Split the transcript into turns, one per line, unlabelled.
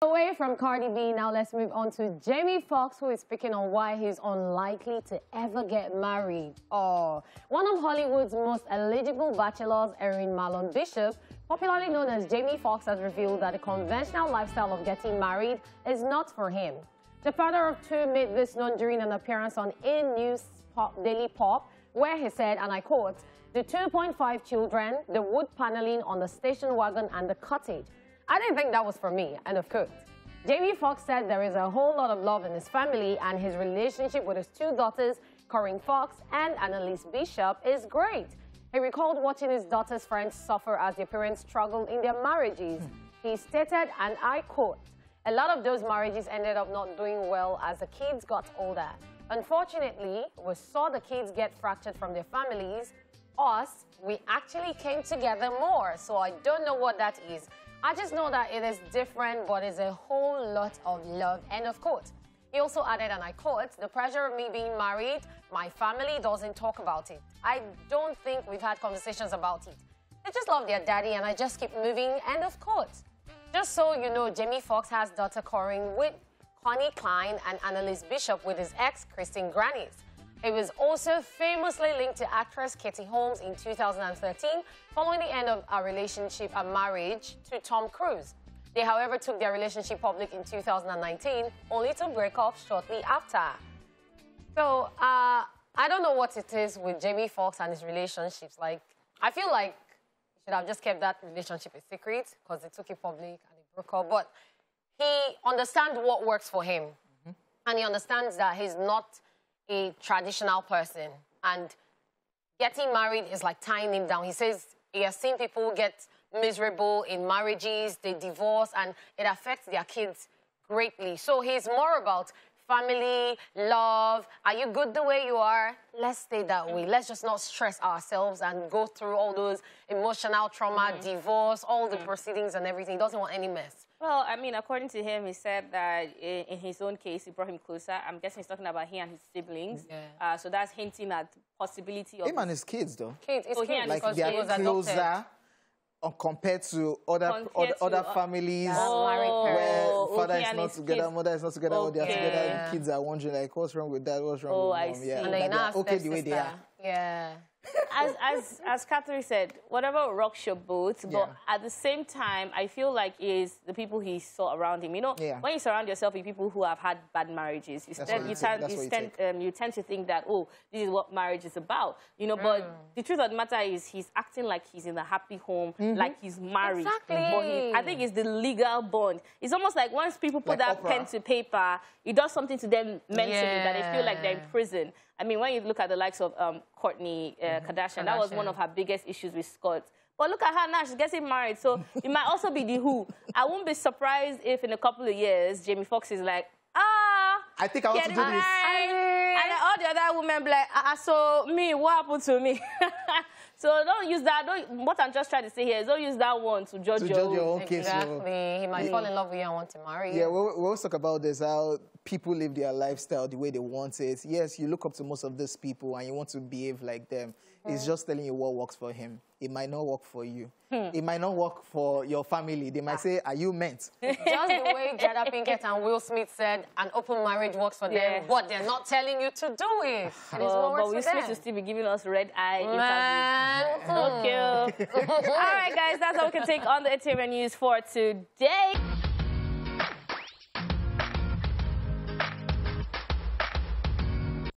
Away from Cardi B, now let's move on to Jamie Foxx, who is speaking on why he's unlikely to ever get married. Oh, one of Hollywood's most eligible bachelors, Marlon Bishop, popularly known as Jamie Foxx, has revealed that the conventional lifestyle of getting married is not for him. The father of two made this known during an appearance on In-News Daily Pop, where he said, and I quote, "The 2.5 children, the wood paneling on the station wagon and the cottage. I didn't think that was for me," end of quote. Jamie Foxx said there is a whole lot of love in his family and his relationship with his two daughters, Corrine Foxx and Annalise Bishop, is great. He recalled watching his daughter's friends suffer as their parents struggled in their marriages. He stated, and I quote, "A lot of those marriages ended up not doing well as the kids got older. Unfortunately, we saw the kids get fractured from their families. Us, we actually came together more, so I don't know what that is. I just know that it is different, but it's a whole lot of love," end of quote. He also added, and I quote, "The pressure of me being married, my family doesn't talk about it. I don't think we've had conversations about it. They just love their daddy and I just keep moving," end of quote. Just so you know, Jamie Foxx has daughter Corrine with Connie Klein and Annalise Bishop with his ex, Christine Granis. He was also famously linked to actress Katie Holmes in 2013 following the end of a relationship and marriage to Tom Cruise. They, however, took their relationship public in 2019, only to break up shortly after. So, I don't know what it is with Jamie Foxx and his relationships. Like, I feel like he should have just kept that relationship a secret because they took it public and it broke up. But he understands what works for him. And he understands that he's not a traditional person, and getting married is like tying him down. He says he has seen people get miserable in marriages, they divorce, and it affects their kids greatly. So he's more about family, love. Are you good the way you are? Let's stay that way. Let's just not stress ourselves and go through all those emotional trauma, divorce, all the proceedings and everything. He doesn't want any mess.
Well, I mean, according to him, he said that in his own case, it brought him closer. I'm guessing he's talking about he and his siblings. Yeah. So that's hinting at possibility of...
Him and his kids, though.
Kids. It's kids.
Like, they're closer compared to other families where father is not together, mother is not together, or they are together, and kids are wondering, like, what's wrong with dad, what's wrong with mom?
I see.
Yeah.
And they're
okay the way they are.
Yeah.
As Catherine said, whatever rocks your boat, but at the same time, I feel like it's the people he saw around him. You know, when you surround yourself with people who have had bad marriages, you tend to think that, oh, this is what marriage is about. You know, but the truth of the matter is he's acting like he's in a happy home, like he's married.
Exactly.
But I think it's the legal bond. It's almost like once people put that pen to paper, it does something to them mentally that they feel like they're in prison. I mean, when you look at the likes of Kourtney Kardashian, that was one of her biggest issues with Scott. But look at her now, she's getting married. So it might also be the who. I won't be surprised if in a couple of years, Jamie Foxx is like,
I think I want to do this.
And then all the other women be like, so me, what happened to me? So don't use that. What I'm just trying to say here is don't use that one to judge your
own case.
Exactly. He might fall in love with you and want to marry you.
Yeah, we'll talk about this, how people live their lifestyle the way they want it. Yes, you look up to most of these people and you want to behave like them. He's just telling you what works for him. It might not work for you. It might not work for your family. They might say, are you meant?
Just the way Jada Pinkett and Will Smith said an open marriage works for them, but they're not telling you to do it. And
but Will Smith will still be giving us red eye interviews. Okay. All right, guys, that's all we can take on the entertainment news for today.